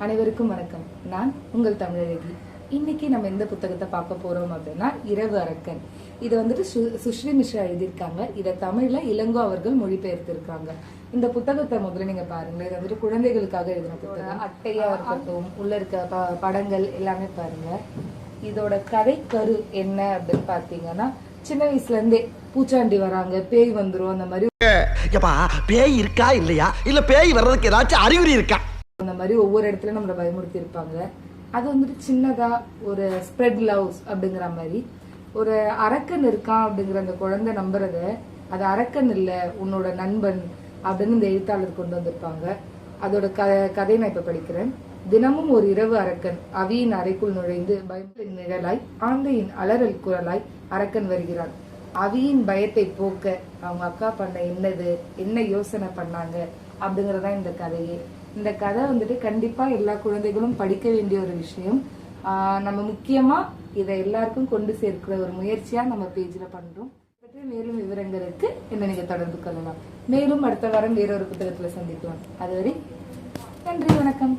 அனைவருக்கும் வணக்கம். நான் உங்கள் தமிழழகி. இன்னைக்கு நம்ம எந்த புத்தகத்தை பார்க்க போறோம் அப்படின்னா இரவு அரக்கன். இதை வந்துட்டு சுஸ்ரீ மிஸ்ரா எழுதியிருக்காங்க. இதை தமிழ்ல இளங்கோ அவர்கள் மொழிபெயர்த்திருக்காங்க. இந்த புத்தகத்தை முதல்ல நீங்க பாருங்க. இது வந்துட்டு குழந்தைகளுக்காக எழுதின புத்தகம். அட்டையா இருக்கட்டும், உள்ள இருக்க படங்கள் எல்லாமே பாருங்க. இதோட கதை கரு என்ன அப்படின்னு பாத்தீங்கன்னா, சின்ன வயசுல இருந்தே பூச்சாண்டி வராங்க, பேய் வந்துரும், அந்த மாதிரி பேய் இருக்கா இல்லையா, இல்ல பேய் வர்றதுக்கு ஏதாச்சும் அறிகுறி இருக்கா, அந்த மாதிரி ஒவ்வொரு இடத்துல நம்மளை பயமுறுத்தி இருப்பாங்க. அது வந்துட்டு சின்னதா ஒரு ஸ்ப்ரெட் லவ்ஸ் அப்படிங்கிற மாதிரி ஒரு அரக்கன் இருக்கான் அப்படிங்கிற அந்த குழந்தை நம்புறத அது அரக்கன் இல்ல உன்னோட நண்பன் அப்படின்னு இந்த எழுத்தாளர் கொண்டு வந்திருப்பாங்க. அதோட கதை நான் இப்ப படிக்கிறேன். தினமும் ஒரு இரவு அரக்கன் அவியின் அறைக்குள் நுழைந்து பயத்தின் நிழலாய் ஆந்தையின் அலறல் குரலாய் அரக்கன் வருகிறான். அவியின் பயத்தை போக்க அவங்க அக்கா பண்ண என்ன யோசனை பண்ணாங்க அப்படிங்கறதான் இந்த கதையே. இந்த கதை வந்துட்டு கண்டிப்பா எல்லா குழந்தைகளும் படிக்க வேண்டிய ஒரு விஷயம். நம்ம முக்கியமா இதை எல்லாருக்கும் கொண்டு சேர்க்கிற ஒரு முயற்சியா நம்ம பேஜ்ல பண்றோம். மேலும் விவரங்களுக்கு என்ன நீங்க தொடர்பு கொள்ளலாம். மேலும் அடுத்த வாரம் வேறொரு புத்தகத்துல சந்திக்கலாம். அதுவரை நன்றி, வணக்கம்.